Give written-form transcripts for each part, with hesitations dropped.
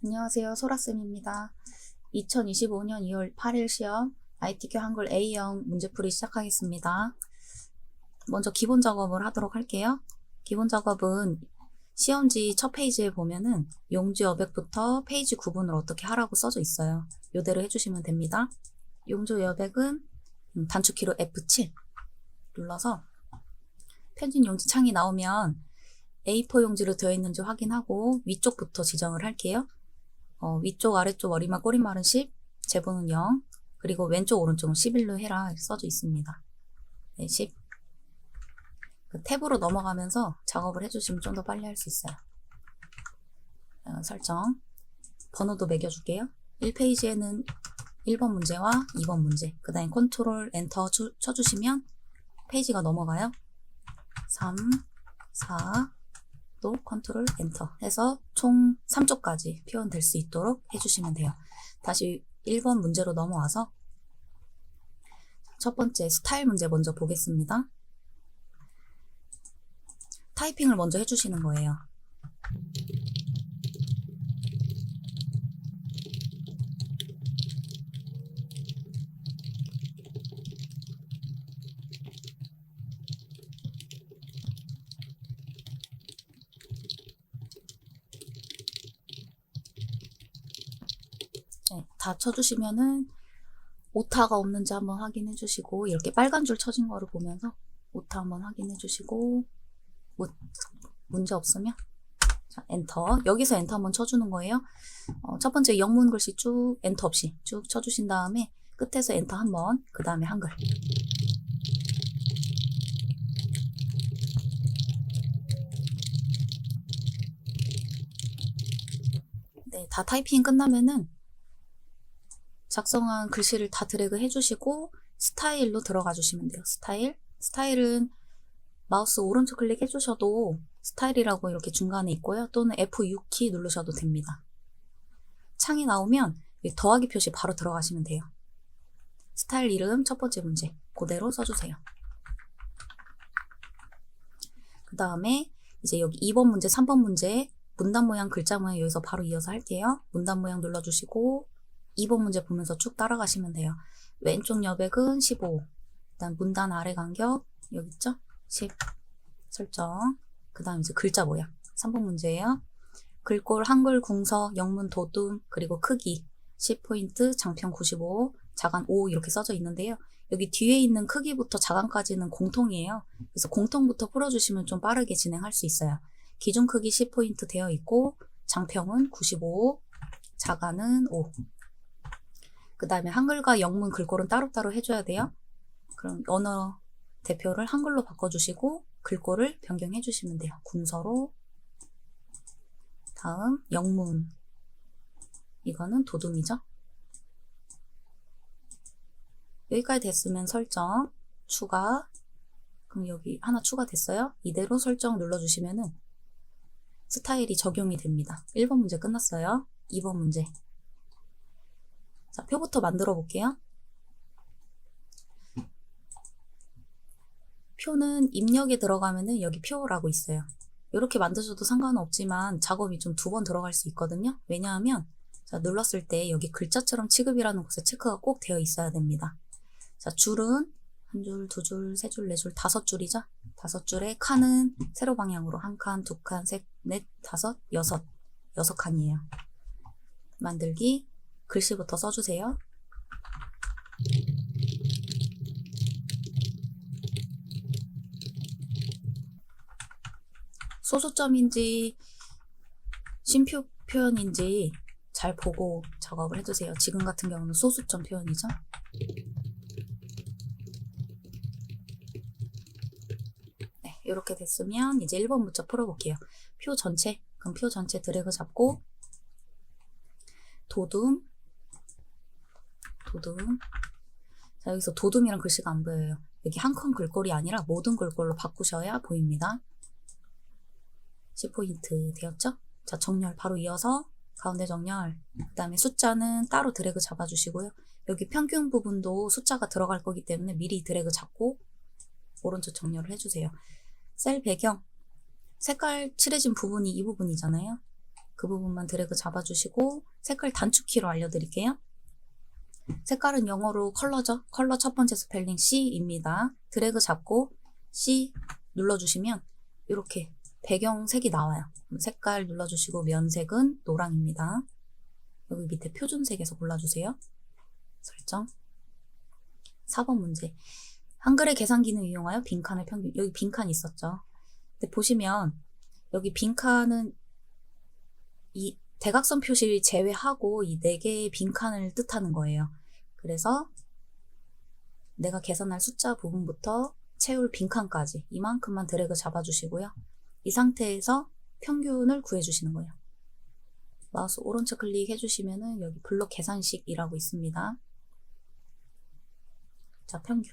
안녕하세요. 소라쌤입니다. 2025년 2월 8일 시험 ITQ 한글 A형 문제풀이 시작하겠습니다. 먼저 기본 작업을 하도록 할게요. 기본 작업은 시험지 첫 페이지에 보면은 용지 여백부터 페이지 구분을 어떻게 하라고 써져 있어요. 이대로 해주시면 됩니다. 용지 여백은 단축키로 F7 눌러서 편집 용지 창이 나오면 A4 용지로 되어 있는지 확인하고 위쪽부터 지정을 할게요. 위쪽, 아래쪽, 머리말, 꼬리말은 10, 제보는 0, 그리고 왼쪽, 오른쪽은 11로 해라 써져 있습니다. 네, 10. 그 탭으로 넘어가면서 작업을 해주시면 좀 더 빨리 할 수 있어요. 설정. 번호도 매겨줄게요. 1페이지에는 1번 문제와 2번 문제, 그 다음에 컨트롤 엔터 쳐주시면 페이지가 넘어가요. 3, 4, 또 컨트롤 엔터 해서 총 3쪽까지 표현될 수 있도록 해주시면 돼요. 다시 1번 문제로 넘어와서 첫 번째 스타일 문제 먼저 보겠습니다. 타이핑을 먼저 해주시는 거예요. 네, 다 쳐주시면은 오타가 없는지 한번 확인해 주시고, 이렇게 빨간 줄 쳐진 거를 보면서 오타 한번 확인해 주시고, 문제 없으면 자, 엔터. 여기서 엔터 한번 쳐주는 거예요. 첫 번째 영문 글씨 쭉 엔터 없이 쭉 쳐주신 다음에 끝에서 엔터 한번, 그 다음에 한글. 네, 다 타이핑 끝나면은 작성한 글씨를 다 드래그 해주시고 스타일로 들어가 주시면 돼요. 스타일은 마우스 오른쪽 클릭 해주셔도 스타일이라고 이렇게 중간에 있고요. 또는 F6키 누르셔도 됩니다. 창이 나오면 더하기 표시 바로 들어가시면 돼요. 스타일 이름 첫 번째 문제 그대로 써주세요. 그 다음에 이제 여기 2번 문제, 3번 문제 문단 모양, 글자 모양 여기서 바로 이어서 할게요. 문단 모양 눌러주시고 2번 문제 보면서 쭉 따라가시면 돼요. 왼쪽 여백은 15, 일단 문단 아래 간격 여기 있죠? 10 설정. 그 다음 이제 글자 모양 3번 문제예요. 글꼴, 한글, 궁서, 영문, 도둠, 그리고 크기 10포인트, 장편 95, 자간 5 이렇게 써져 있는데요. 여기 뒤에 있는 크기부터 자간까지는 공통이에요. 그래서 공통부터 풀어주시면 좀 빠르게 진행할 수 있어요. 기준 크기 10포인트 되어 있고 장평은 95, 자간은 5. 그 다음에 한글과 영문, 글꼴은 따로따로 해줘야 돼요. 그럼 언어 대표를 한글로 바꿔주시고 글꼴을 변경해 주시면 돼요. 궁서로. 다음 영문, 이거는 도둠이죠. 여기까지 됐으면 설정, 추가. 그럼 여기 하나 추가됐어요. 이대로 설정 눌러주시면은 스타일이 적용이 됩니다. 1번 문제 끝났어요. 2번 문제. 자, 표부터 만들어 볼게요. 표는 입력에 들어가면은 여기 표라고 있어요. 이렇게 만드셔도 상관은 없지만 작업이 좀 2번 들어갈 수 있거든요. 왜냐하면 자, 눌렀을 때 여기 글자처럼 취급이라는 곳에 체크가 꼭 되어 있어야 됩니다. 자, 줄은 한 줄, 두 줄, 세 줄, 네 줄, 5줄이죠. 5줄에 칸은 세로 방향으로 한 칸, 두 칸, 셋, 넷, 다섯, 여섯. 6칸이에요. 만들기. 글씨부터 써주세요. 소수점인지 쉼표 표현인지 잘 보고 작업을 해주세요. 지금 같은 경우는 소수점 표현이죠. 네, 이렇게 됐으면 이제 1번부터 풀어볼게요. 표 전체, 그럼 표 전체 드래그 잡고 도둠. 자, 여기서 도둠이란 글씨가 안 보여요. 여기 한 칸 글꼴이 아니라 모든 글꼴로 바꾸셔야 보입니다. 10포인트 되었죠? 자, 정렬 바로 이어서 가운데 정렬, 그 다음에 숫자는 따로 드래그 잡아주시고요. 여기 평균 부분도 숫자가 들어갈 거기 때문에 미리 드래그 잡고 오른쪽 정렬을 해주세요. 셀 배경, 색깔 칠해진 부분이 이 부분이잖아요. 그 부분만 드래그 잡아주시고 색깔 단축키로 알려드릴게요. 색깔은 영어로 컬러죠. 컬러 첫 번째 스펠링 C입니다. 드래그 잡고 C 눌러주시면 이렇게 배경색이 나와요. 색깔 눌러주시고 면색은 노랑입니다. 여기 밑에 표준색에서 골라주세요. 설정. 4번 문제. 한글의 계산 기능 이용하여 빈칸을 평균. 여기 빈칸 있었죠. 근데 보시면 여기 빈칸은 이 대각선 표시 제외하고 이 4개의 빈칸을 뜻하는 거예요. 그래서 내가 계산할 숫자 부분부터 채울 빈칸까지 이만큼만 드래그 잡아주시고요. 이 상태에서 평균을 구해주시는 거예요. 마우스 오른쪽 클릭 해주시면은 여기 블록 계산식이라고 있습니다. 자, 평균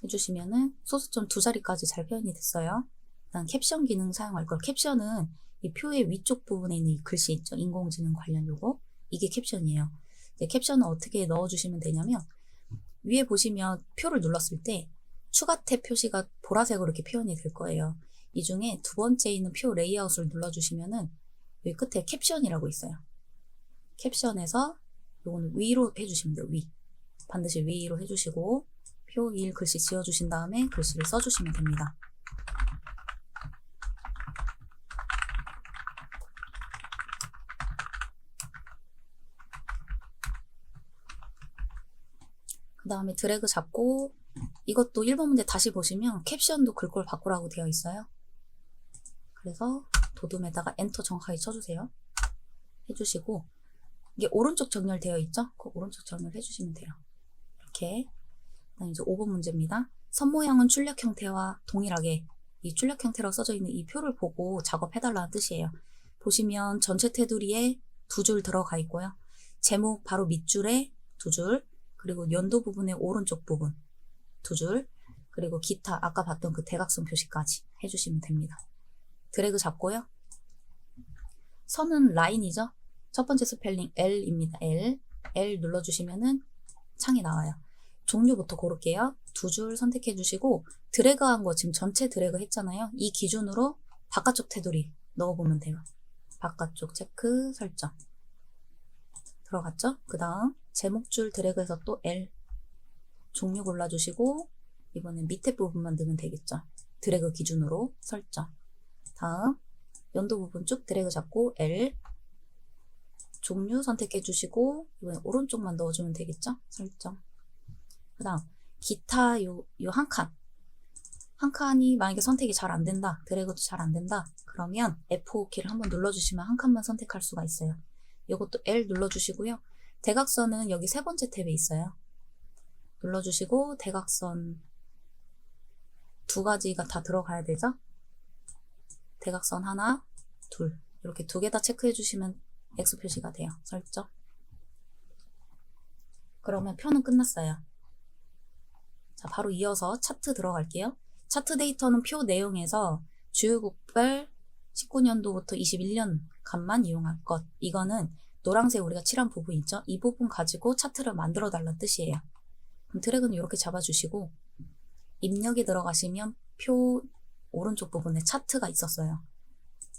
해주시면은 소수점 2자리까지 잘 표현이 됐어요. 일단 캡션 기능 사용할 걸. 캡션은 이 표의 위쪽 부분에 있는 이 글씨 있죠. 인공지능 관련 요거. 이게 캡션이에요. 이제 캡션은 어떻게 넣어주시면 되냐면 위에 보시면 표를 눌렀을 때 추가 탭 표시가 보라색으로 이렇게 표현이 될 거예요. 이 중에 두 번째 있는 표 레이아웃을 눌러주시면은 여기 끝에 캡션이라고 있어요. 캡션에서 요거는 위로 해주시면 돼요. 위. 반드시 위로 해주시고 표 1 글씨 지어주신 다음에 글씨를 써주시면 됩니다. 그 다음에 드래그 잡고 이것도 1번 문제 다시 보시면 캡션도 글꼴 바꾸라고 되어 있어요. 그래서 도둠에다가 엔터 정확하게 쳐주세요. 해주시고 이게 오른쪽 정렬되어 있죠? 그 오른쪽 정렬 해주시면 돼요. 이렇게. 그다음 이제 5번 문제입니다. 선 모양은 출력 형태와 동일하게 이 출력 형태로 써져 있는 이 표를 보고 작업해달라는 뜻이에요. 보시면 전체 테두리에 2줄 들어가 있고요. 제목 바로 밑줄에 2줄, 그리고 연도 부분의 오른쪽 부분 2줄, 그리고 기타 아까 봤던 그 대각선 표시까지 해주시면 됩니다. 드래그 잡고요. 선은 라인이죠. 첫 번째 스펠링 L입니다. L 눌러주시면은 창이 나와요. 종류부터 고를게요. 2줄 선택해 주시고 드래그한 거 지금 전체 드래그 했잖아요. 이 기준으로 바깥쪽 테두리 넣어보면 돼요. 바깥쪽 체크 설정. 들어갔죠? 그 다음 제목줄 드래그해서 또 L 종류 골라주시고 이번엔 밑에 부분만 넣으면 되겠죠. 드래그 기준으로 설정. 다음 연도 부분 쭉 드래그 잡고 L 종류 선택해 주시고 이번엔 오른쪽만 넣어주면 되겠죠. 설정. 그 다음 기타 요 한 칸이 만약에 선택이 잘 안 된다, 드래그도 잘 안 된다, 그러면 F5키를 한번 눌러주시면 한 칸만 선택할 수가 있어요. 이것도 L 눌러주시고요. 대각선은 여기 세 번째 탭에 있어요. 눌러주시고 대각선 2가지가 다 들어가야 되죠. 대각선 하나, 둘 이렇게 2개 다 체크해 주시면 X 표시가 돼요. 설정. 그러면 표는 끝났어요. 자, 바로 이어서 차트 들어갈게요. 차트 데이터는 표 내용에서 주요국별 19년도부터 21년간만 이용할 것. 이거는 노란색 우리가 칠한 부분 있죠? 이 부분 가지고 차트를 만들어 달라는 뜻이에요. 그럼 드래그는 이렇게 잡아주시고 입력에 들어가시면 표 오른쪽 부분에 차트가 있었어요.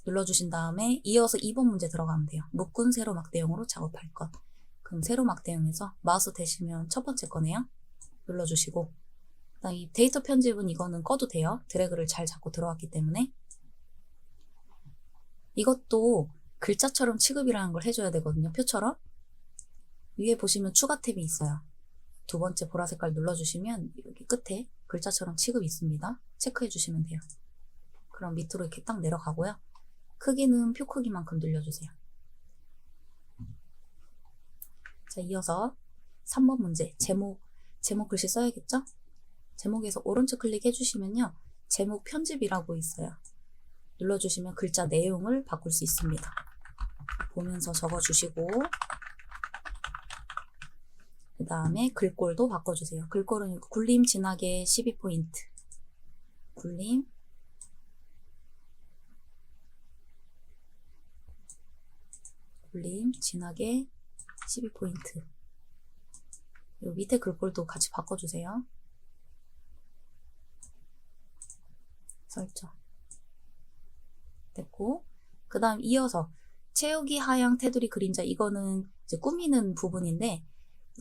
눌러주신 다음에 이어서 2번 문제 들어가면 돼요. 묶은 세로막 대용으로 작업할 것. 그럼 세로막 대용에서 마우스 대시면 첫 번째 거네요. 눌러주시고 그다음 이 데이터 편집은 이거는 꺼도 돼요. 드래그를 잘 잡고 들어왔기 때문에. 이것도 글자처럼 취급이라는 걸 해줘야 되거든요. 표처럼. 위에 보시면 추가 탭이 있어요. 두 번째 보라색깔 눌러주시면 여기 끝에 글자처럼 취급이 있습니다. 체크해 주시면 돼요. 그럼 밑으로 이렇게 딱 내려가고요. 크기는 표 크기만큼 늘려주세요. 자, 이어서 3번 문제. 제목 글씨 써야겠죠? 제목에서 오른쪽 클릭해 주시면요. 제목 편집이라고 있어요. 눌러주시면 글자 내용을 바꿀 수 있습니다. 보면서 적어주시고 그 다음에 글꼴도 바꿔주세요. 글꼴은 굴림 진하게 12포인트 굴림 진하게 12포인트 요 밑에 글꼴도 같이 바꿔주세요. 설정 됐고 그 다음 이어서 채우기, 하향, 테두리, 그림자, 이거는 이제 꾸미는 부분인데,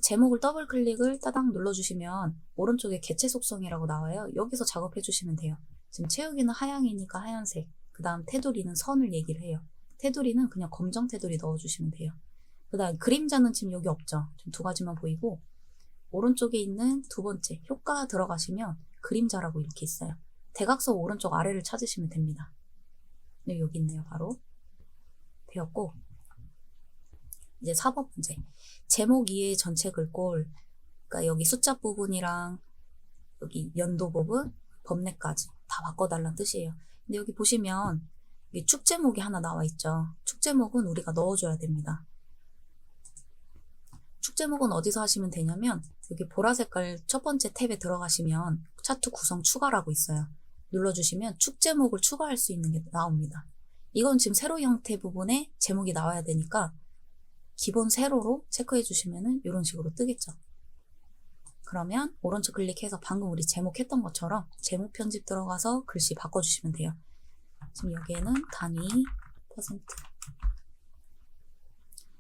제목을 더블 클릭을 따당 눌러주시면 오른쪽에 개체 속성이라고 나와요. 여기서 작업해 주시면 돼요. 지금 채우기는 하향이니까 하얀색, 그 다음 테두리는 선을 얘기를 해요. 테두리는 그냥 검정 테두리 넣어주시면 돼요. 그 다음 그림자는 지금 여기 없죠. 지금 두 가지만 보이고, 오른쪽에 있는 두 번째 효과 들어가시면 그림자라고 이렇게 있어요. 대각선 오른쪽 아래를 찾으시면 됩니다. 네, 여기 있네요. 바로 되었고, 이제 4번 문제. 제목 이외의 전체 글꼴, 그러니까 여기 숫자 부분이랑 여기 연도 부분, 법례까지 다 바꿔달라는 뜻이에요. 근데 여기 보시면 여기 축 제목이 하나 나와 있죠. 축 제목은 우리가 넣어줘야 됩니다. 축 제목은 어디서 하시면 되냐면 여기 보라 색깔 첫 번째 탭에 들어가시면 차트 구성 추가라고 있어요. 눌러주시면 축 제목을 추가할 수 있는 게 나옵니다. 이건 지금 세로 형태 부분에 제목이 나와야 되니까 기본 세로로 체크해 주시면은 이런 식으로 뜨겠죠. 그러면 오른쪽 클릭해서 방금 우리 제목 했던 것처럼 제목 편집 들어가서 글씨 바꿔주시면 돼요. 지금 여기에는 단위 퍼센트.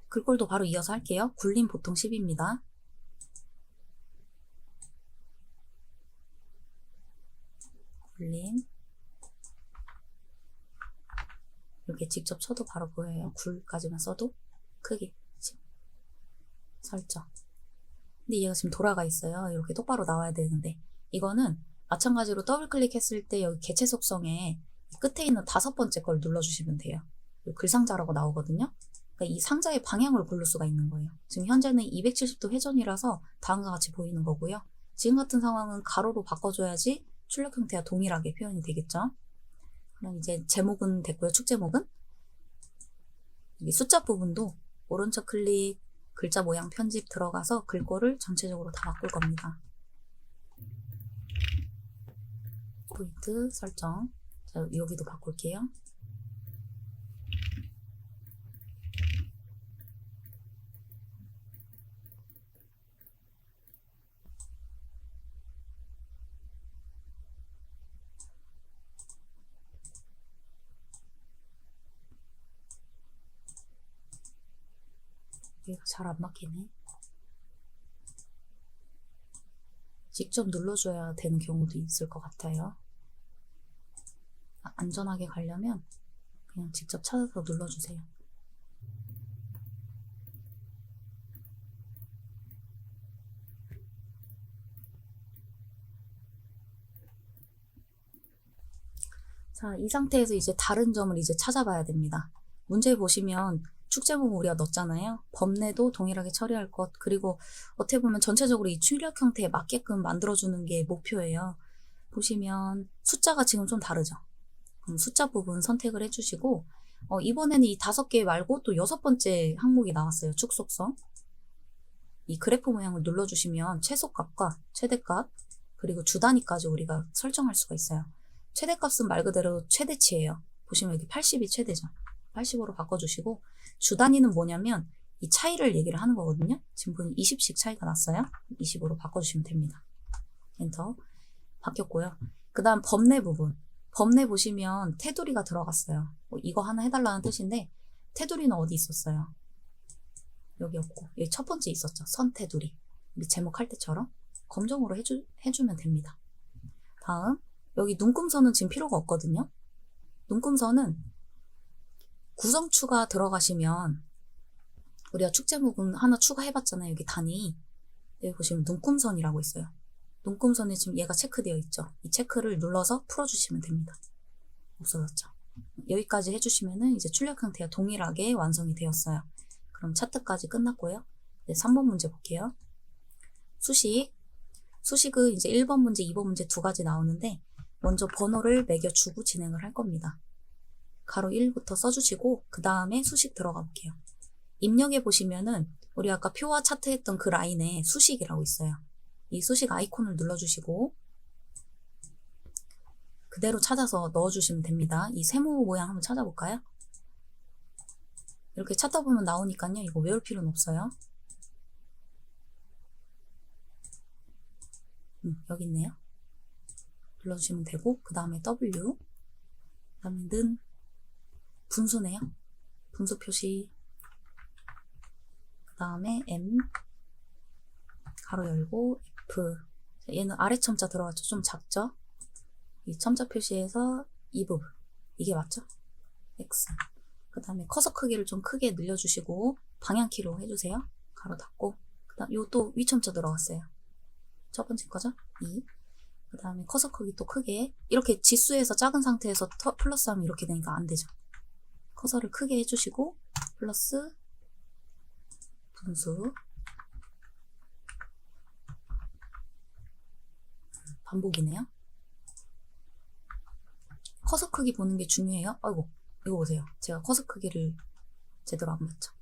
글꼴도 바로 이어서 할게요. 굴림 보통 10입니다. 굴림. 이렇게 직접 쳐도 바로 보여요. 굴까지만 써도 크게. 설정. 근데 얘가 지금 돌아가 있어요. 이렇게 똑바로 나와야 되는데 이거는 마찬가지로 더블 클릭했을 때 여기 개체 속성에 끝에 있는 5번째 걸 눌러주시면 돼요. 글상자라고 나오거든요. 그러니까 이 상자의 방향을 고를 수가 있는 거예요. 지금 현재는 270도 회전이라서 다음과 같이 보이는 거고요. 지금 같은 상황은 가로로 바꿔줘야지 출력 형태와 동일하게 표현이 되겠죠. 그럼 이제 제목은 됐고요. 축 제목은 여기 숫자 부분도 오른쪽 클릭 글자 모양 편집 들어가서 글꼴을 전체적으로 다 바꿀 겁니다. 포인트 설정. 자, 여기도 바꿀게요. 얘가 잘 안 막히네. 직접 눌러줘야 되는 경우도 있을 것 같아요. 안전하게 가려면 그냥 직접 찾아서 눌러주세요. 자, 이 상태에서 이제 다른 점을 이제 찾아봐야 됩니다. 문제 보시면 축 제목 우리가 넣었잖아요. 법례도 동일하게 처리할 것, 그리고 어떻게 보면 전체적으로 이 출력 형태에 맞게끔 만들어주는 게 목표예요. 보시면 숫자가 지금 좀 다르죠. 그럼 숫자 부분 선택을 해주시고 이번에는 이 5개 말고 또 6번째 항목이 나왔어요. 축 속성. 이 그래프 모양을 눌러주시면 최소값과 최대값 그리고 주 단위까지 우리가 설정할 수가 있어요. 최대값은 말 그대로 최대치예요. 보시면 여기 80이 최대죠. 80으로 바꿔주시고 주 단위는 뭐냐면 이 차이를 얘기를 하는 거거든요. 지금 보니 20씩 차이가 났어요. 20으로 바꿔주시면 됩니다. 엔터. 바뀌었고요. 그 다음 법례 부분. 법례 보시면 테두리가 들어갔어요. 이거 하나 해달라는 뜻인데 테두리는 어디 있었어요? 여기 없고 여기 첫 번째 있었죠. 선 테두리. 우리 제목 할 때처럼 검정으로 해주면 됩니다. 다음 여기 눈금선은 지금 필요가 없거든요. 눈금선은 구성추가 들어가시면 우리가 축 제목은 하나 추가해봤잖아요. 여기 단위. 여기 보시면 눈금선이라고 있어요. 눈금선에 지금 얘가 체크되어 있죠. 이 체크를 눌러서 풀어주시면 됩니다. 없어졌죠. 여기까지 해주시면은 이제 출력 형태가 동일하게 완성이 되었어요. 그럼 차트까지 끝났고요. 이제 3번 문제 볼게요. 수식. 수식은 이제 1번 문제, 2번 문제 두 가지 나오는데 먼저 번호를 매겨주고 진행을 할 겁니다. 가로 1부터 써주시고 그 다음에 수식 들어가 볼게요. 입력해 보시면은 우리 아까 표와 차트 했던 그 라인에 수식이라고 있어요. 이 수식 아이콘을 눌러주시고 그대로 찾아서 넣어주시면 됩니다. 이 세모 모양 한번 찾아볼까요? 이렇게 찾다 보면 나오니까요. 이거 외울 필요는 없어요. 여기 있네요. 눌러주시면 되고 그 다음에 W 그 다음에 는 분수네요. 분수 표시. 그 다음에 M 가로 열고 F. 얘는 아래 첨자 들어갔죠. 좀 작죠? 이 첨자 표시에서 이 부분. 이게 맞죠? X. 그 다음에 커서 크기를 좀 크게 늘려주시고 방향키로 해주세요. 가로 닫고. 그 다음 요 또 위첨자 들어갔어요. 첫 번째 거죠? 2. 그 다음에 커서 크기 또 크게. 이렇게 지수에서 작은 상태에서 플러스하면 이렇게 되니까 안 되죠. 커서를 크게 해주시고 플러스 분수. 반복이네요. 커서 크기 보는 게 중요해요. 아이고, 이거 보세요. 제가 커서 크기를 제대로 안 봤죠.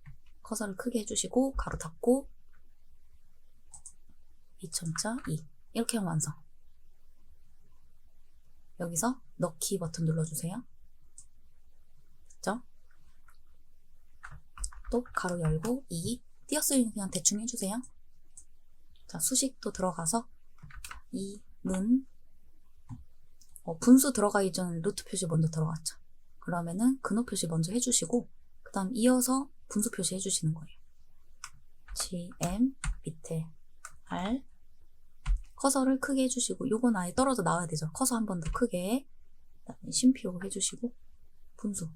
커서를 크게 해주시고 가로 닫고 2첨자 2. 이렇게 하면 완성. 여기서 넣기 버튼 눌러주세요. 됐죠? 또 가로 열고 2. 띄어쓰기 그냥 대충 해주세요. 자, 수식도 들어가서 2는 분수 들어가기 전에 루트 표시 먼저 들어갔죠. 그러면은 근호 표시 먼저 해주시고 그 다음 이어서 분수 표시 해주시는 거예요. GM 밑에 R. 커서를 크게 해주시고 요건 아예 떨어져 나와야 되죠. 커서 한 번 더 크게. 그 다음에 쉼표 해주시고 분수.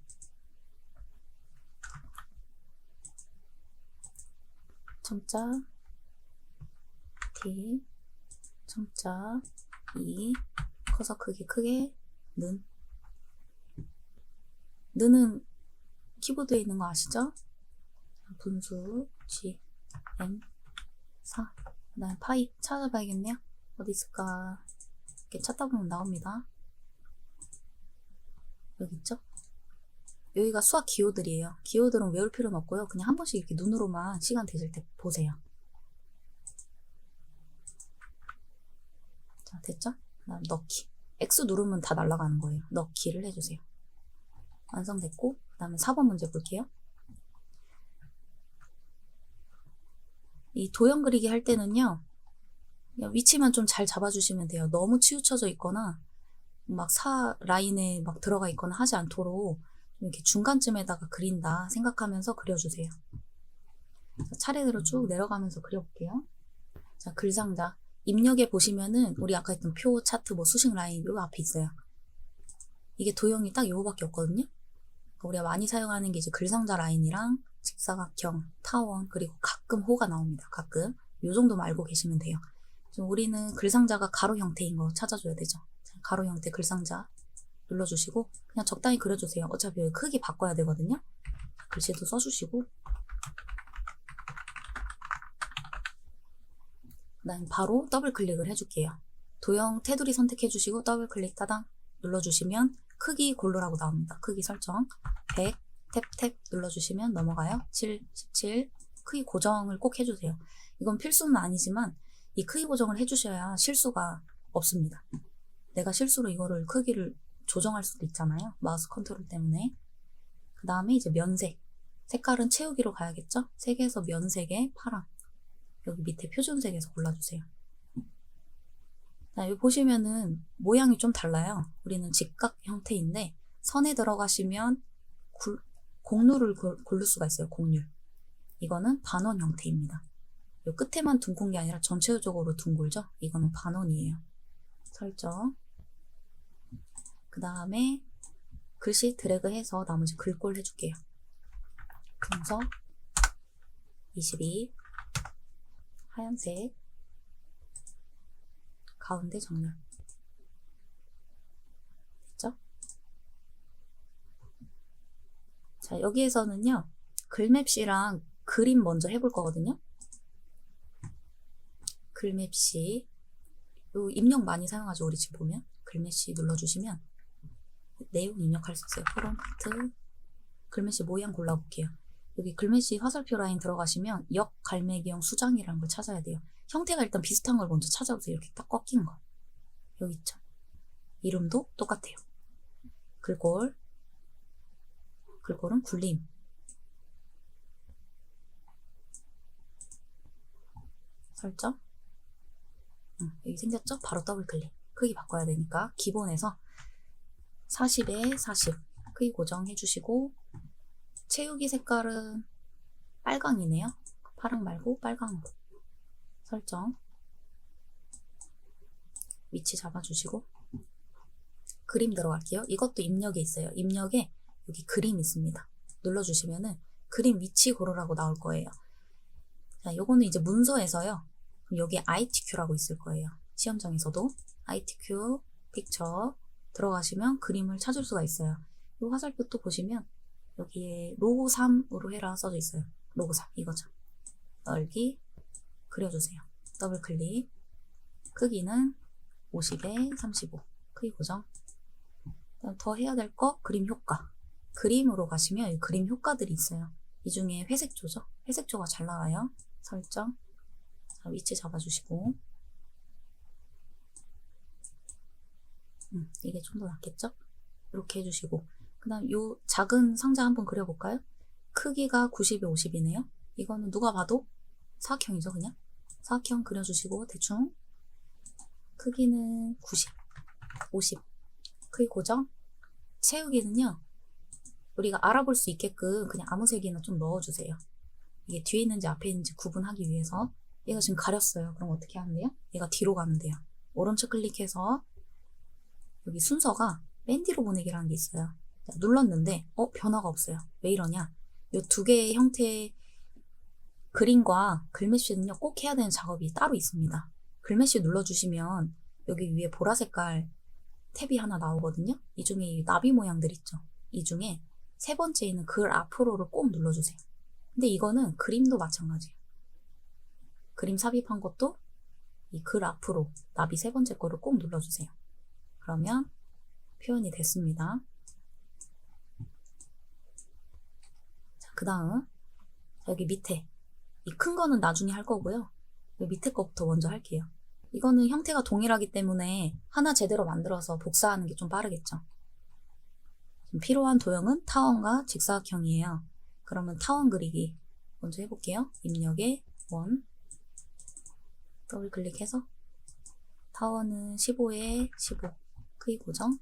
첨자 D 첨자 2. 커서 크게 는은 키보드에 있는 거 아시죠? 분수 G M 4. 그 다음에 파이 찾아봐야겠네요. 어디 있을까? 이렇게 찾다 보면 나옵니다. 여기 있죠? 여기가 수학 기호들이에요. 기호들은 외울 필요는 없고요. 그냥 한 번씩 이렇게 눈으로만 시간 되실 때 보세요. 자, 됐죠? 그 다음 넣기. X 누르면 다 날아가는 거예요. 넣기를 해주세요. 완성됐고 그 다음에 4번 문제 볼게요. 이 도형 그리기 할 때는요. 위치만 좀 잘 잡아주시면 돼요. 너무 치우쳐져 있거나 막 라인에 막 들어가 있거나 하지 않도록 이렇게 중간쯤에다가 그린다 생각하면서 그려주세요. 자, 차례대로 쭉 내려가면서 그려볼게요. 자, 글상자. 입력에 보시면은 우리 아까 했던 표, 차트, 뭐 수식 라인 요 앞에 있어요. 이게 도형이 딱 요거밖에 없거든요. 우리가 많이 사용하는 게 이제 글상자 라인이랑 직사각형, 타원, 그리고 가끔 호가 나옵니다. 가끔. 요 정도만 알고 계시면 돼요. 지금 우리는 글상자가 가로 형태인 거 찾아줘야 되죠. 가로 형태 글상자 눌러주시고 그냥 적당히 그려주세요. 어차피 여기 크기 바꿔야 되거든요. 글씨도 써주시고 그 다음에 바로 더블 클릭을 해줄게요. 도형 테두리 선택해주시고 더블 클릭 따당 눌러주시면 크기 고르라고 나옵니다. 크기 설정 100 탭탭 눌러주시면 넘어가요. 7, 17 크기 고정을 꼭 해주세요. 이건 필수는 아니지만 이 크기 고정을 해주셔야 실수가 없습니다. 내가 실수로 이거를 크기를 조정할 수도 있잖아요. 마우스 컨트롤 때문에. 그 다음에 이제 면색. 색깔은 채우기로 가야겠죠? 색에서 면색에 파랑. 여기 밑에 표준색에서 골라주세요. 자, 여기 보시면은 모양이 좀 달라요. 우리는 직각 형태인데 선에 들어가시면 곡률을 고를 수가 있어요. 곡률. 이거는 반원 형태입니다. 요 끝에만 둥근 게 아니라 전체적으로 둥글죠? 이거는 반원이에요. 설정. 그 다음에 글씨 드래그해서 나머지 글꼴 해줄게요. 분석 22 하얀색 가운데 정렬. 됐죠? 자, 여기에서는요. 글맵시랑 그림 먼저 해볼 거거든요. 글맵시 요 입력 많이 사용하죠. 우리 지금 보면 글맵시 눌러주시면 내용 입력할 수 있어요. 프롬프트 글매시 모양 골라볼게요. 여기 글매시 화살표 라인 들어가시면 역 갈매기형 수장이라는 걸 찾아야 돼요. 형태가 일단 비슷한 걸 먼저 찾아보세요. 이렇게 딱 꺾인 거. 여기 있죠. 이름도 똑같아요. 글꼴. 글꼴은 굴림. 설정. 여기 생겼죠? 바로 더블 클릭. 크기 바꿔야 되니까 기본에서 40에 40 크기 고정해 주시고 채우기 색깔은 빨강이네요. 파랑 말고 빨강으로 설정. 위치 잡아주시고 그림 들어갈게요. 이것도 입력에 있어요. 입력에 여기 그림 있습니다. 눌러주시면은 그림 위치 고르라고 나올 거예요. 자, 요거는 이제 문서에서요. 그럼 여기 ITQ라고 있을 거예요. 시험장에서도 ITQ 픽처 들어가시면 그림을 찾을 수가 있어요. 이 화살표 또 보시면 여기에 로고 3으로 해라 써져 있어요. 로고 3 이거죠. 넓이 그려주세요. 더블 클릭. 크기는 50에 35. 크기 고정. 그다음 더 해야 될 거 그림 효과. 그림으로 가시면 그림 효과들이 있어요. 이 중에 회색조죠. 회색조가 잘 나와요. 설정. 자, 위치 잡아주시고. 이게 좀 더 낫겠죠? 이렇게 해주시고. 그 다음 요 작은 상자 한번 그려볼까요? 크기가 90에 50이네요. 이거는 누가 봐도 사각형이죠, 그냥. 사각형 그려주시고, 대충. 크기는 90, 50. 크기 고정. 채우기는요, 우리가 알아볼 수 있게끔 그냥 아무 색이나 좀 넣어주세요. 이게 뒤에 있는지 앞에 있는지 구분하기 위해서. 얘가 지금 가렸어요. 그럼 어떻게 하면 돼요? 얘가 뒤로 가면 돼요. 오른쪽 클릭해서 여기 순서가 맨 뒤로 보내기라는 게 있어요. 자, 눌렀는데 변화가 없어요. 왜 이러냐? 이 두 개의 형태의 그림과 글매시는요 꼭 해야 되는 작업이 따로 있습니다. 글매시 눌러주시면 여기 위에 보라 색깔 탭이 하나 나오거든요. 이 중에 이 나비 모양들 있죠. 이 중에 세 번째 있는 글 앞으로를 꼭 눌러주세요. 근데 이거는 그림도 마찬가지예요. 그림 삽입한 것도 이 글 앞으로 나비 세 번째 거를 꼭 눌러주세요. 그러면 표현이 됐습니다. 자, 그 다음 여기 밑에 이 큰 거는 나중에 할 거고요. 여기 밑에 거부터 먼저 할게요. 이거는 형태가 동일하기 때문에 하나 제대로 만들어서 복사하는 게 좀 빠르겠죠. 필요한 도형은 타원과 직사각형이에요. 그러면 타원 그리기 먼저 해볼게요. 입력에 원 더블 클릭해서 타원은 15에 15 크기 고정.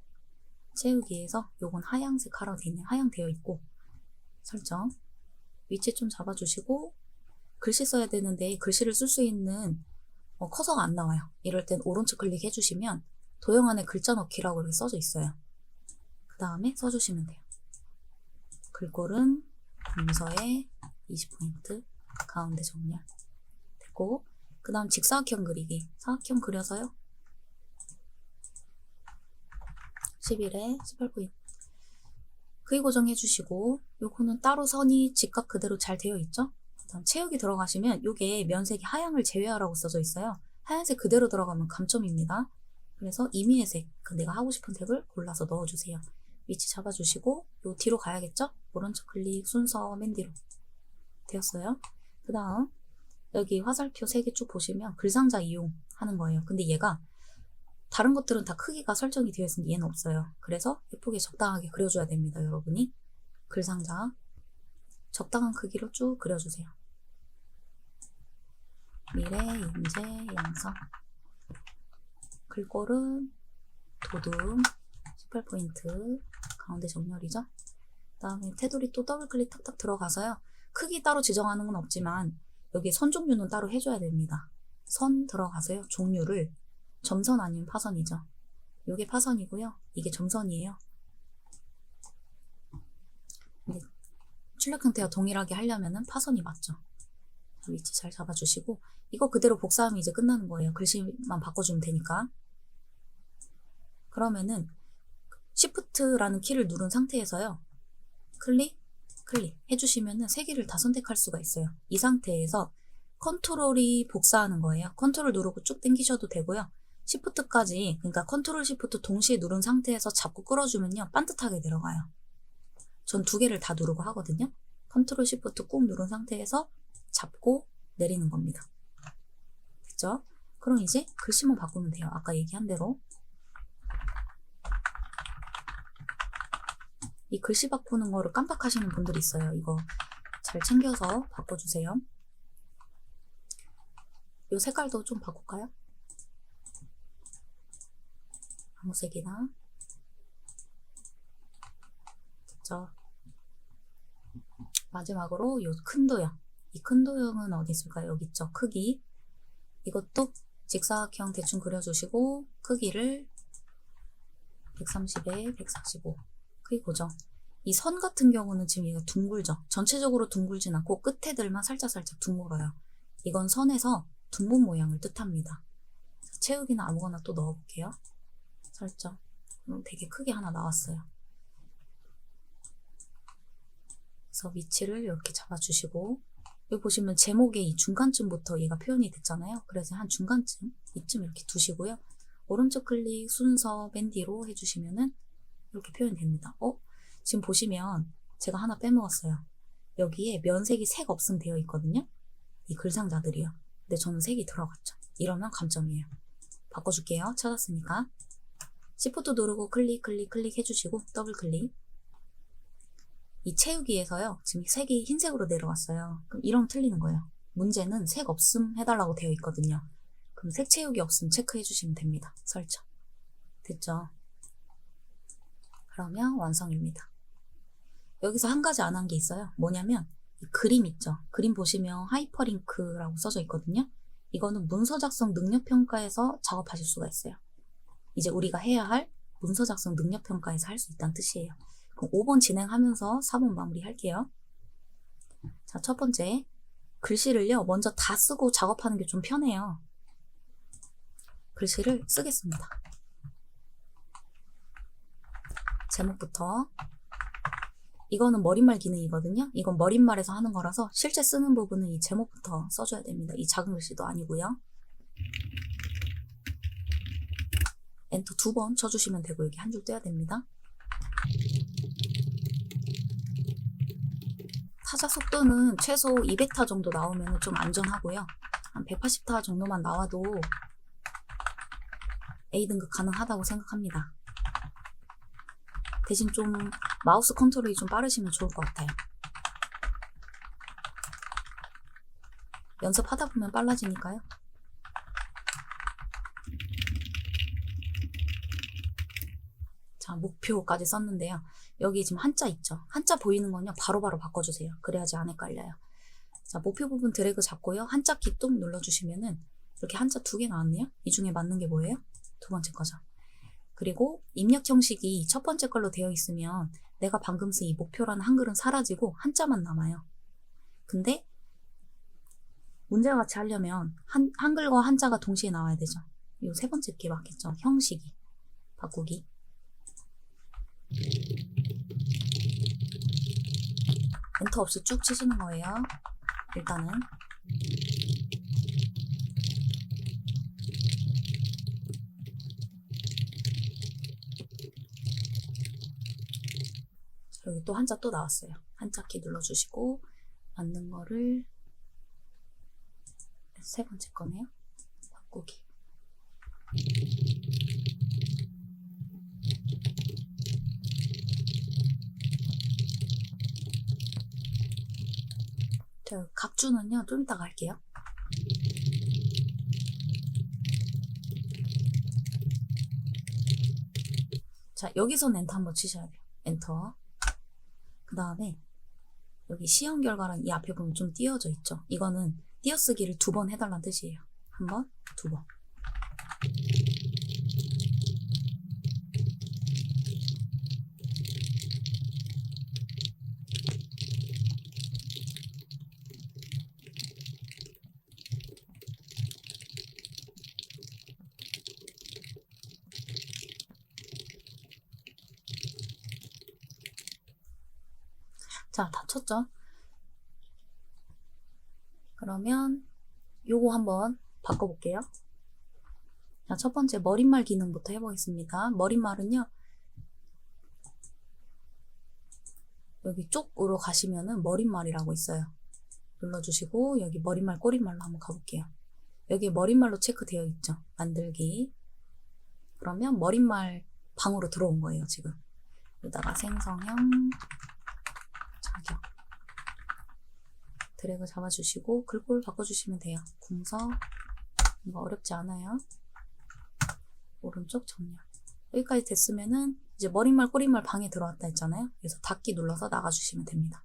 채우기에서 요건 하향색 하라고 되어 있네요. 하향 되어 있고 설정. 위치 좀 잡아주시고 글씨 써야 되는데 글씨를 쓸 수 있는 커서가 안 나와요. 이럴 땐 오른쪽 클릭 해주시면 도형 안에 글자 넣기라고 이렇게 써져 있어요. 그 다음에 써주시면 돼요. 글꼴은 문서에 20포인트 가운데 정렬 됐고, 그 다음 직사각형 그리기. 사각형 그려서요 11에 18포인트 크기 고정해주시고, 요거는 따로 선이 직각 그대로 잘 되어 있죠. 다음 채우기 들어가시면 요게 면색이 하향을 제외하라고 써져 있어요. 하얀색 그대로 들어가면 감점입니다. 그래서 임의의 색, 내가 하고 싶은 색을 골라서 넣어주세요. 위치 잡아주시고 요 뒤로 가야겠죠? 오른쪽 클릭 순서 맨 뒤로 되었어요. 그 다음 여기 화살표 3개 쭉 보시면 글상자 이용하는 거예요. 근데 얘가 다른 것들은 다 크기가 설정이 되어 있는데 얘는 없어요. 그래서 예쁘게 적당하게 그려줘야 됩니다. 여러분이 글상자 적당한 크기로 쭉 그려주세요. 미래, 인재, 양성. 글꼴은 도둠 18포인트 가운데 정렬이죠. 그 다음에 테두리 또 더블클릭 탁탁 들어가서요. 크기 따로 지정하는 건 없지만 여기 선 종류는 따로 해줘야 됩니다. 선 들어가서요. 종류를 점선 아니면 파선이죠. 이게 파선이고요. 이게 점선이에요. 근데 출력 형태가 동일하게 하려면 파선이 맞죠. 위치 잘 잡아주시고 이거 그대로 복사하면 이제 끝나는 거예요. 글씨만 바꿔주면 되니까. 그러면은 Shift라는 키를 누른 상태에서요. 클릭 해주시면은 세 개를 다 선택할 수가 있어요. 이 상태에서 컨트롤이 복사하는 거예요. 컨트롤 누르고 쭉 당기셔도 되고요. Shift까지, 그러니까 컨트롤 Shift 동시에 누른 상태에서 잡고 끌어주면요. 반듯하게 내려가요. 전 두 개를 다 누르고 하거든요. 컨트롤 Shift 꾹 누른 상태에서 잡고 내리는 겁니다. 됐죠? 그럼 이제 글씨만 바꾸면 돼요. 아까 얘기한 대로. 이 글씨 바꾸는 거를 깜빡하시는 분들이 있어요. 이거 잘 챙겨서 바꿔주세요. 이 색깔도 좀 바꿀까요? 아무 색이나. 됐죠? 마지막으로 요 큰 도형. 이 큰 도형은 어디 있을까요? 여기 있죠. 크기. 이것도 직사각형 대충 그려주시고 크기를 130에 145. 크기 고정. 이 선 같은 경우는 지금 얘가 둥글죠. 전체적으로 둥글진 않고 끝에들만 살짝살짝 둥글어요. 이건 선에서 둥근 모양을 뜻합니다. 채우기는 아무거나 또 넣어볼게요. 살짝. 되게 크게 하나 나왔어요. 그래서 위치를 이렇게 잡아주시고 여기 보시면 제목의 이 중간쯤부터 얘가 표현이 됐잖아요. 그래서 한 중간쯤 이쯤 이렇게 두시고요. 오른쪽 클릭 순서 맨 뒤로 해주시면은 이렇게 표현됩니다. 지금 보시면 제가 하나 빼먹었어요. 여기에 면색이 색 없음 되어 있거든요. 이 글상자들이요. 근데 저는 색이 들어갔죠. 이러면 감점이에요. 바꿔줄게요. 찾았으니까. Shift 누르고 클릭 해주시고 더블 클릭. 이 채우기에서요. 지금 색이 흰색으로 내려왔어요. 그럼 이러면 틀리는 거예요. 문제는 색 없음 해달라고 되어 있거든요. 그럼 색 채우기 없음 체크해 주시면 됩니다. 설정. 됐죠? 그러면 완성입니다. 여기서 한 가지 안 한 게 있어요. 뭐냐면 이 그림 있죠? 그림 보시면 하이퍼링크라고 써져 있거든요. 이거는 문서 작성 능력 평가에서 작업하실 수가 있어요. 이제 우리가 해야 할 문서 작성 능력 평가에서 할 수 있다는 뜻이에요. 그럼 5번 진행하면서 4번 마무리할게요. 자, 첫 번째 글씨를요. 먼저 다 쓰고 작업하는 게 좀 편해요. 글씨를 쓰겠습니다. 제목부터. 이거는 머릿말 기능이거든요. 이건 머릿말에서 하는 거라서 실제 쓰는 부분은 이 제목부터 써줘야 됩니다. 이 작은 글씨도 아니고요. 엔터 2번 쳐주시면 되고 여기 한 줄 떼야 됩니다. 타자 속도는 최소 200타 정도 나오면 좀 안전하고요. 한 180타 정도만 나와도 A등급 가능하다고 생각합니다. 대신 좀 마우스 컨트롤이 좀 빠르시면 좋을 것 같아요. 연습하다 보면 빨라지니까요. 자, 목표까지 썼는데요. 여기 지금 한자 있죠? 한자 보이는 건요. 바로바로 바꿔주세요. 그래야지 안 헷갈려요. 자, 목표 부분 드래그 잡고요. 한자 키 뚝 눌러주시면은 이렇게 한자 2개 나왔네요. 이 중에 맞는 게 뭐예요? 두 번째 거죠. 그리고 입력 형식이 첫 번째 걸로 되어 있으면 내가 방금 쓴 이 목표라는 한글은 사라지고 한자만 남아요. 근데 문제와 같이 하려면 한글과 한자가 동시에 나와야 되죠. 이 세 번째 게 맞겠죠. 형식이. 바꾸기. 엔터 없이 쭉 치시는 거예요. 일단은. 여기 또 한자 또 나왔어요. 한자 키 눌러주시고 맞는 거를 세 번째 거네요. 바꾸기. 자, 각주는요 좀 이따가 할게요. 자, 여기서는 엔터 한번 치셔야 돼요. 엔터. 그 다음에 여기 시험 결과랑 이 앞에 보면 좀 띄어져 있죠. 이거는 띄어쓰기를 2번 해달라는 뜻이에요. 1번, 2번. 자, 다 쳤죠? 그러면 요거 한번 바꿔볼게요. 자, 첫 번째 머릿말 기능부터 해보겠습니다. 머릿말은요. 여기 쪽으로 가시면은 머릿말이라고 있어요. 눌러주시고 여기 머릿말 꼬릿말로 한번 가볼게요. 여기 머릿말로 체크되어 있죠. 만들기. 그러면 머릿말 방으로 들어온 거예요. 지금. 여기다가 생성형 자격 드래그 잡아주시고 글꼴 바꿔주시면 돼요. 궁서 이거 어렵지 않아요. 오른쪽 정렬. 여기까지 됐으면은 이제 머릿말 꼬릿말 방에 들어왔다 했잖아요. 그래서 닫기 눌러서 나가주시면 됩니다.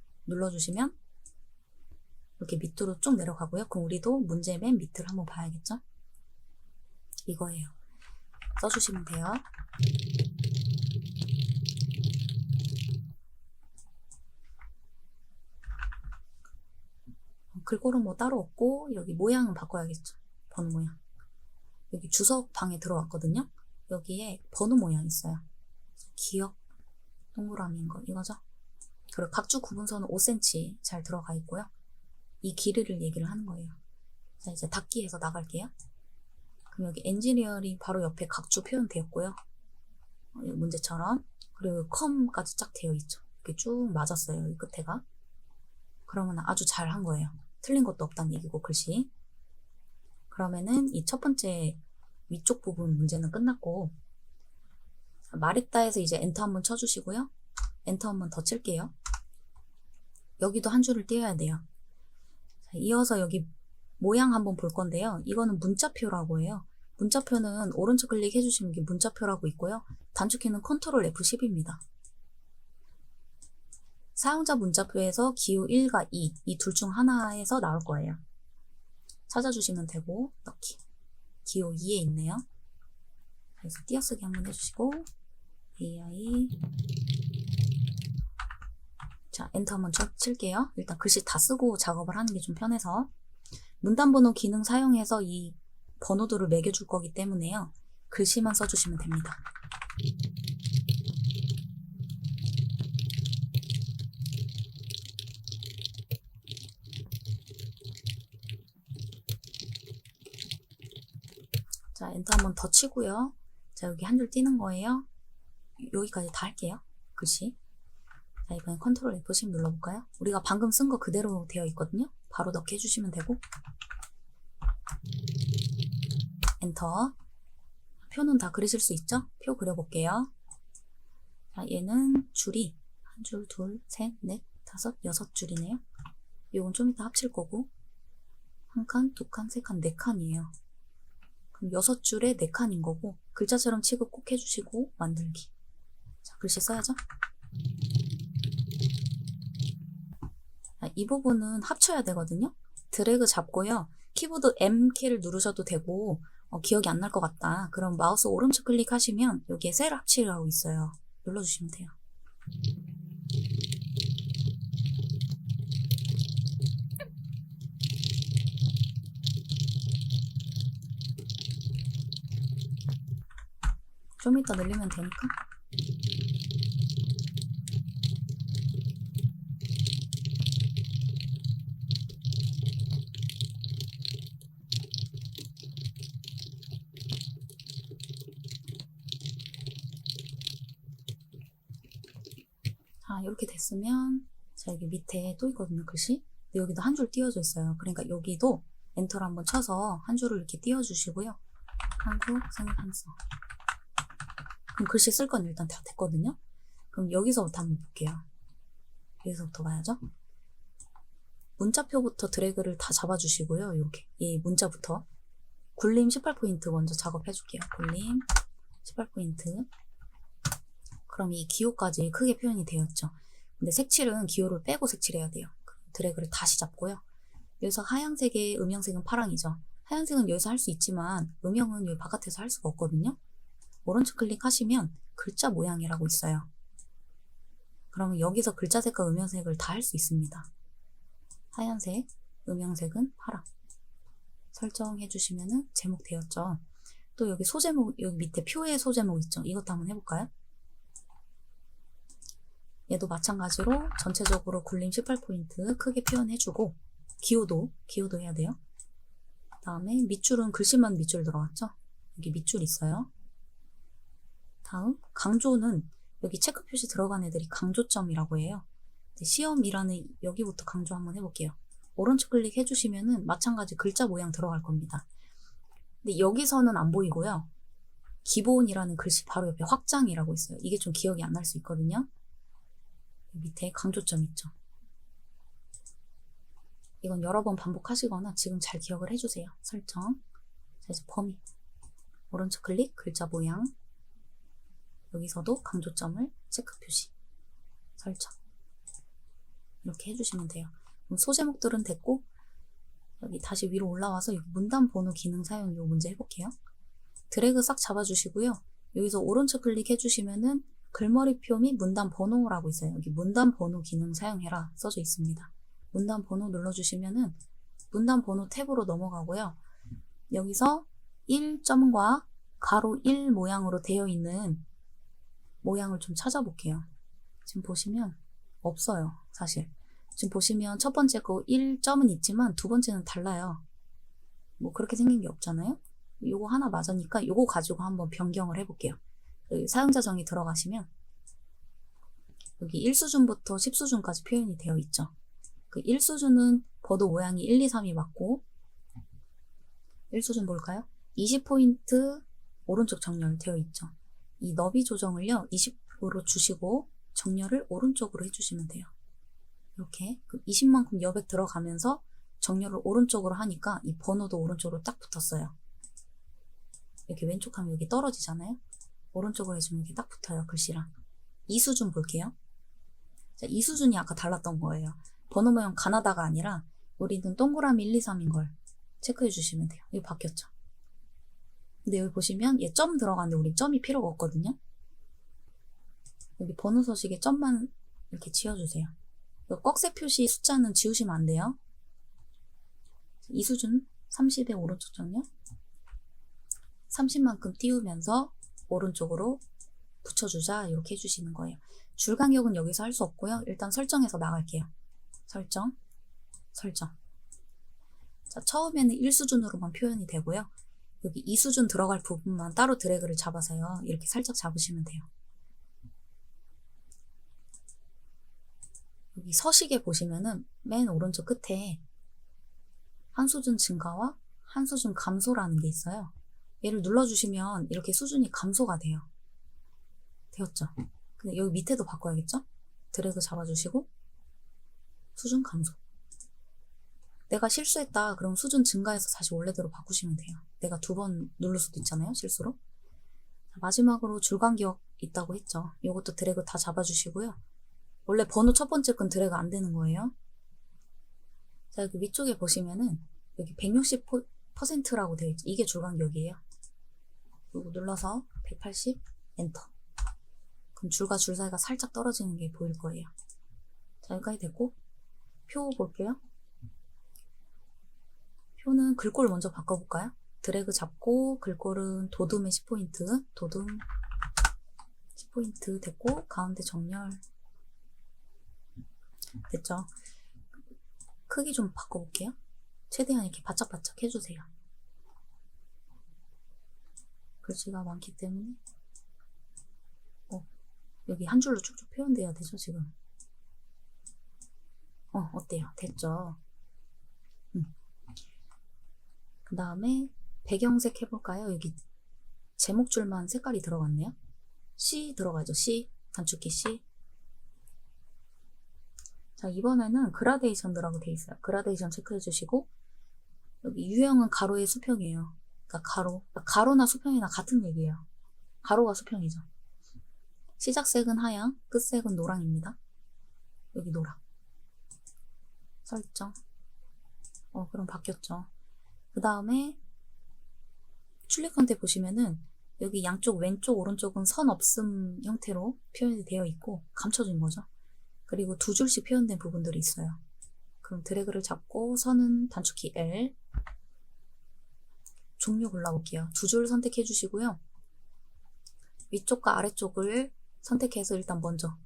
눌러주시면 이렇게 밑으로 쭉 내려가고요. 그럼 우리도 문제 맨 밑을 한번 봐야겠죠? 이거예요. 써주시면 돼요. 글꼴은 뭐 따로 없고 여기 모양은 바꿔야겠죠. 번호 모양. 여기 주석 방에 들어왔거든요. 여기에 번호 모양 있어요. 기억 동그라미인 거 이거죠. 그리고 각주 구분선은 5cm 잘 들어가 있고요. 이 길이를 얘기를 하는 거예요. 자, 이제 닫기해서 나갈게요. 그럼 여기 엔지니어링 바로 옆에 각주 표현되었고요. 문제처럼. 그리고 컴까지 쫙 되어 있죠. 이렇게 쭉 맞았어요. 이 끝에가. 그러면 아주 잘 한 거예요. 틀린 것도 없다는 얘기고 글씨. 그러면은 이 첫 번째 위쪽 부분 문제는 끝났고 말했다 해서 이제 엔터 한번 쳐주시고요. 엔터 한번 더 칠게요. 여기도 한 줄을 띄워야 돼요. 자, 이어서 여기 모양 한번 볼 건데요. 이거는 문자표라고 해요. 문자표는 오른쪽 클릭해 주시면 이게 문자표라고 있고요. 단축키는 컨트롤 F10입니다. 사용자 문자표에서 기호 1과 2, 이 둘 중 하나에서 나올 거예요. 찾아주시면 되고 넣기. 기호 2에 있네요. 그래서 띄어쓰기 한번 해주시고 AI 자 엔터 한번 칠게요. 일단 글씨 다 쓰고 작업을 하는 게 좀 편해서 문단번호 기능 사용해서 이 번호들을 매겨줄 거기 때문에요. 글씨만 써주시면 됩니다. 자 엔터 한번 더 치고요. 자 여기 한 줄 띄는 거예요. 여기까지 다 할게요. 글씨. 자 이번엔 컨트롤 F10 눌러볼까요? 우리가 방금 쓴 거 그대로 되어 있거든요. 바로 넣게 해주시면 되고 엔터. 표는 다 그리실 수 있죠? 표 그려볼게요. 자 얘는 줄이 한 줄, 둘, 셋, 넷, 다섯, 6줄이네요. 이건 좀 이따 합칠 거고 한 칸, 두 칸, 세 칸, 네 칸이에요. 그럼 6줄에 4칸인 거고 글자처럼 취급 꼭 해주시고 만들기. 자 글씨 써야죠. 이 부분은 합쳐야 되거든요. 드래그 잡고요. 키보드 M키를 누르셔도 되고 기억이 안 날 것 같다. 그럼 마우스 오른쪽 클릭하시면 여기에 셀 합치라고 있어요. 눌러주시면 돼요. 좀 이따 늘리면 되니까. 자 이렇게 됐으면 자 여기 밑에 또 있거든요 글씨. 근데 여기도 한 줄 띄워져 있어요. 그러니까 여기도 엔터를 한번 쳐서 한 줄을 이렇게 띄워주시고요. 한국 생산서. 그럼 글씨 쓸 건 일단 다 됐거든요. 그럼 여기서부터 한번 볼게요. 여기서부터 봐야죠. 문자표부터 드래그를 다 잡아주시고요. 이렇게 이 문자부터 굴림 18포인트 먼저 작업해줄게요. 굴림 18포인트. 그럼 이 기호까지 크게 표현이 되었죠. 근데 색칠은 기호를 빼고 색칠해야 돼요. 드래그를 다시 잡고요. 여기서 하얀색에 음영색은 파랑이죠. 하얀색은 여기서 할 수 있지만 음영은 여기 바깥에서 할 수가 없거든요. 오른쪽 클릭하시면 글자 모양이라고 있어요. 그러면 여기서 글자 색과 음영색을 다 할 수 있습니다. 하얀색, 음영색은 파랑. 설정해 주시면은 제목 되었죠. 또 여기 소제목, 여기 밑에 표의 소제목 있죠. 이것도 한번 해볼까요? 얘도 마찬가지로 전체적으로 굴림 18포인트 크게 표현해주고 기호도 해야 돼요. 그 다음에 밑줄은 글씨만 밑줄 들어갔죠. 여기 밑줄 있어요. 다음 강조는 여기 체크 표시 들어간 애들이 강조점이라고 해요. 시험이라는 여기부터 강조 한번 해볼게요. 오른쪽 클릭 해주시면은 마찬가지 글자 모양 들어갈 겁니다. 근데 여기서는 안 보이고요. 기본이라는 글씨 바로 옆에 확장이라고 있어요. 이게 좀 기억이 안 날 수 있거든요. 밑에 강조점 있죠. 이건 여러 번 반복하시거나 지금 잘 기억을 해주세요. 설정. 자, 이제 범위. 오른쪽 클릭, 글자 모양. 여기서도 강조점을 체크 표시. 설정. 이렇게 해주시면 돼요. 그럼 소제목들은 됐고, 여기 다시 위로 올라와서 여기 문단 번호 기능 사용 요 문제 해볼게요. 드래그 싹 잡아주시고요. 여기서 오른쪽 클릭해주시면은 글머리표 및 문단 번호라고 있어요. 여기 문단 번호 기능 사용해라 써져 있습니다. 문단 번호 눌러주시면은 문단 번호 탭으로 넘어가고요. 여기서 1점과 가로 1 모양으로 되어 있는 모양을 좀 찾아볼게요. 지금 보시면 없어요, 사실. 지금 보시면 첫 번째 거 1점은 있지만 두 번째는 달라요. 뭐 그렇게 생긴 게 없잖아요. 요거 하나 맞으니까 요거 가지고 한번 변경을 해볼게요. 여기 사용자 정의 들어가시면 여기 1수준부터 10수준까지 표현이 되어 있죠. 그 1수준은 번호 모양이 1, 2, 3이 맞고 1수준 볼까요? 20포인트 오른쪽 정렬 되어 있죠. 이 너비 조정을요 20으로 주시고 정렬을 오른쪽으로 해주시면 돼요. 이렇게 20만큼 여백 들어가면서 정렬을 오른쪽으로 하니까 이 번호도 오른쪽으로 딱 붙었어요. 이렇게 왼쪽 하면 여기 떨어지잖아요. 오른쪽으로 해주면 이렇게 딱 붙어요, 글씨랑. 이 수준 볼게요. 자, 이 수준이 아까 달랐던 거예요. 번호 모양 가나다가 아니라 우리는 동그라미 1, 2, 3인 걸 체크해 주시면 돼요. 이거 바뀌었죠. 근데 여기 보시면 얘 점 들어가는데 우리 점이 필요가 없거든요. 여기 번호 서식에 점만 이렇게 지어주세요. 꺽쇠 표시 숫자는 지우시면 안 돼요. 이 수준 30의 오른쪽 정렬 30만큼 띄우면서 오른쪽으로 붙여주자 이렇게 해주시는 거예요. 줄 간격은 여기서 할 수 없고요. 일단 설정해서 나갈게요. 설정. 자, 처음에는 1수준으로만 표현이 되고요. 여기 2수준 들어갈 부분만 따로 드래그를 잡아서요. 이렇게 살짝 잡으시면 돼요. 여기 서식에 보시면은 맨 오른쪽 끝에 한 수준 증가와 한 수준 감소라는 게 있어요. 얘를 눌러주시면 이렇게 수준이 감소가 돼요. 되었죠? 근데 여기 밑에도 바꿔야겠죠? 드래그 잡아주시고 수준 감소. 내가 실수했다. 그럼 수준 증가해서 다시 원래대로 바꾸시면 돼요. 내가 2번 누를 수도 있잖아요, 실수로. 마지막으로 줄간격 있다고 했죠. 이것도 드래그 다 잡아주시고요. 원래 번호 첫 번째 건 드래그 안 되는 거예요. 자, 여기 위쪽에 보시면은 여기 160%라고 되어 있죠. 이게 줄간격이에요. 그리고 눌러서 180 엔터. 그럼 줄과 줄 사이가 살짝 떨어지는 게 보일 거예요. 자, 여기까지 됐고 표 볼게요. 표는 글꼴 먼저 바꿔볼까요? 드래그 잡고 글꼴은 도둠에 10포인트 도둠 10포인트 됐고 가운데 정렬 됐죠? 크기 좀 바꿔볼게요. 최대한 이렇게 바짝바짝 해주세요. 글씨가 많기 때문에 여기 한 줄로 쭉쭉 표현돼야 되죠, 지금. 어때요? 됐죠? 그 다음에 배경색 해볼까요? 여기 제목줄만 색깔이 들어갔네요. C 들어가죠. C, 단축키 C. 자, 이번에는 그라데이션이라고 돼 있어요. 그라데이션 체크해 주시고 여기 유형은 가로의 수평이에요. 그러니까 가로나 수평이나 같은 얘기예요. 가로가 수평이죠. 시작색은 하양, 끝색은 노랑입니다. 여기 노랑. 설정. 그럼 바뀌었죠. 그 다음에 출력 형태 보시면은 여기 양쪽 왼쪽 오른쪽은 선 없음 형태로 표현이 되어 있고 감춰진 거죠. 그리고 2줄씩 표현된 부분들이 있어요. 그럼 드래그를 잡고 선은 단축키 L 종류 골라볼게요. 2줄 선택해 주시고요. 위쪽과 아래쪽을 선택해서 일단 먼저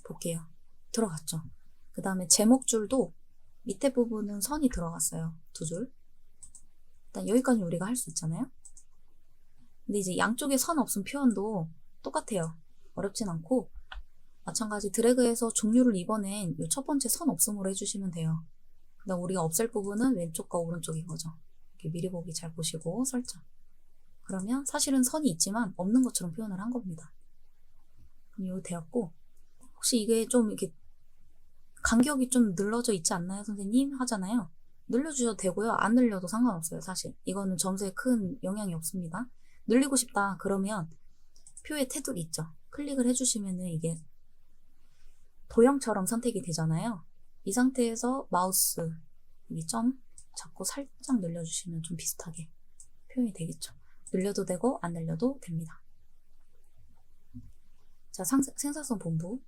볼게요. 들어갔죠. 그 다음에 제목줄도 밑에 부분은 선이 들어갔어요. 2줄. 일단 여기까지 우리가 할 수 있잖아요. 근데 이제 양쪽에 선 없음 표현도 똑같아요. 어렵진 않고 마찬가지 드래그해서 종류를 이번엔 이 첫 번째 선 없음으로 해주시면 돼요. 그다음 우리가 없앨 부분은 왼쪽과 오른쪽인 거죠. 이렇게 미리 보기 잘 보시고 설정. 그러면 사실은 선이 있지만 없는 것처럼 표현을 한 겁니다. 그럼 이거 되었고 혹시 이게 좀 이렇게 간격이 좀 늘러져 있지 않나요, 선생님? 하잖아요. 늘려주셔도 되고요. 안 늘려도 상관없어요, 사실. 이거는 점수에 큰 영향이 없습니다. 늘리고 싶다 그러면 표에 테두리 있죠. 클릭을 해주시면은 이게 도형처럼 선택이 되잖아요. 이 상태에서 마우스 여기 점 잡고 살짝 늘려주시면 좀 비슷하게 표현이 되겠죠. 늘려도 되고 안 늘려도 됩니다. 자, 생산성 본부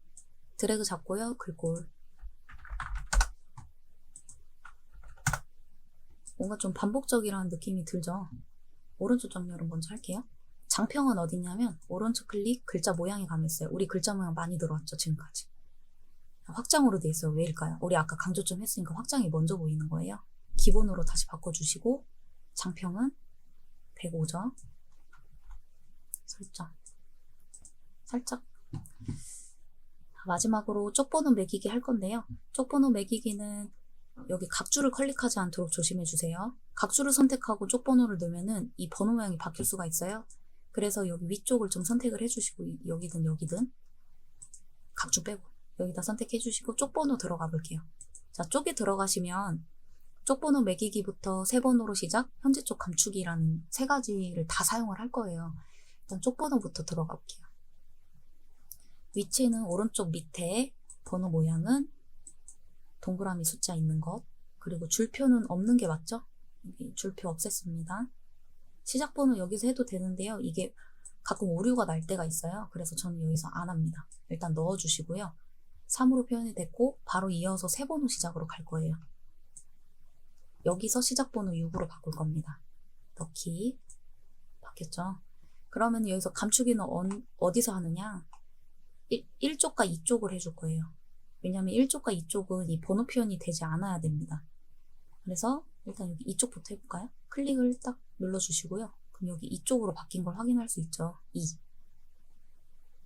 드래그 잡고요. 글꼴 뭔가 좀 반복적이라는 느낌이 들죠. 오른쪽 정렬은 먼저 할게요. 장평은 어디냐면 오른쪽 클릭 글자 모양에 가면 있어요. 우리 글자 모양 많이 들어왔죠 지금까지. 확장으로 돼 있어요. 왜일까요? 우리 아까 강조 좀 했으니까 확장이 먼저 보이는 거예요. 기본으로 다시 바꿔주시고 장평은 105점 설정 살짝. 마지막으로 쪽번호 매기기 할 건데요. 쪽번호 매기기는 여기 각주를 클릭하지 않도록 조심해 주세요. 각주를 선택하고 쪽번호를 넣으면은 이 번호 모양이 바뀔 수가 있어요. 그래서 여기 위쪽을 좀 선택을 해주시고 여기든 각주 빼고 여기다 선택해 주시고 쪽번호 들어가 볼게요. 자, 쪽에 들어가시면 쪽번호 매기기부터 세 번호로 시작, 현재 쪽 감추기라는 세 가지를 다 사용을 할 거예요. 일단 쪽번호부터 들어가 볼게요. 위치는 오른쪽 밑에, 번호 모양은 동그라미 숫자 있는 것, 그리고 줄표는 없는 게 맞죠? 여기 줄표 없앴습니다. 시작 번호 여기서 해도 되는데요. 이게 가끔 오류가 날 때가 있어요. 그래서 저는 여기서 안 합니다. 일단 넣어주시고요. 3으로 표현이 됐고 바로 이어서 세 번호 시작으로 갈 거예요. 여기서 시작 번호 6으로 바꿀 겁니다. 넣기 바뀌었죠? 그러면 여기서 감추기는 어디서 하느냐? 1쪽과 2쪽을 해줄 거예요. 왜냐면 1쪽과 2쪽은 이 번호 표현이 되지 않아야 됩니다. 그래서 일단 여기 2쪽부터 해볼까요? 클릭을 딱 눌러주시고요. 그럼 여기 2쪽으로 바뀐 걸 확인할 수 있죠.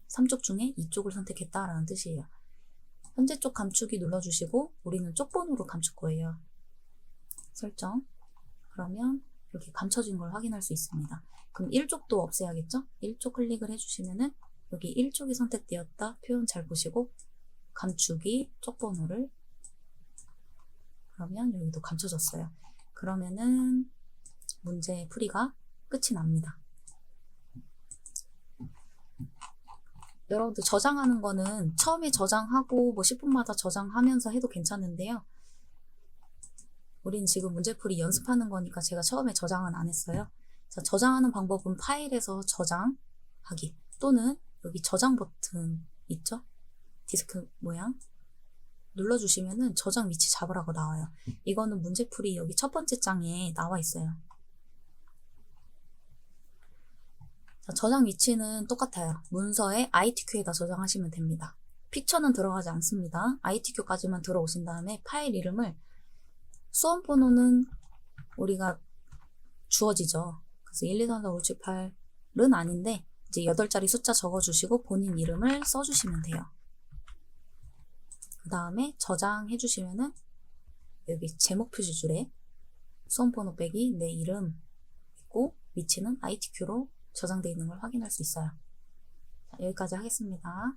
3쪽 중에 2쪽을 선택했다라는 뜻이에요. 현재 쪽 감추기 눌러주시고 우리는 쪽번호로 감출 거예요. 설정. 그러면 이렇게 감춰진 걸 확인할 수 있습니다. 그럼 1쪽도 없애야겠죠? 1쪽 클릭을 해주시면은 여기 1쪽이 선택되었다. 표현 잘 보시고 감추기 쪽번호를 그러면 여기도 감춰졌어요. 그러면은 문제 풀이가 끝이 납니다. 여러분들 저장하는 거는 처음에 저장하고 뭐 10분마다 저장하면서 해도 괜찮은데요. 우린 지금 문제풀이 연습하는 거니까 제가 처음에 저장은 안 했어요. 자, 저장하는 방법은 파일에서 저장하기 또는 여기 저장 버튼 있죠? 디스크 모양 눌러주시면은 저장 위치 잡으라고 나와요. 이거는 문제풀이 여기 첫 번째 장에 나와 있어요. 자, 저장 위치는 똑같아요. 문서에 ITQ에다 저장하시면 됩니다. 픽처는 들어가지 않습니다. ITQ까지만 들어오신 다음에 파일 이름을 수험 번호는 우리가 주어지죠. 그래서 1, 2, 3, 4, 5, 6, 7, 8은 아닌데 이제 8자리 숫자 적어주시고 본인 이름을 써주시면 돼요. 그 다음에 저장해 주시면은 여기 제목 표시줄에 수험 번호 빼기 내 이름 있고 위치는 ITQ로 저장되어 있는 걸 확인할 수 있어요. 자, 여기까지 하겠습니다.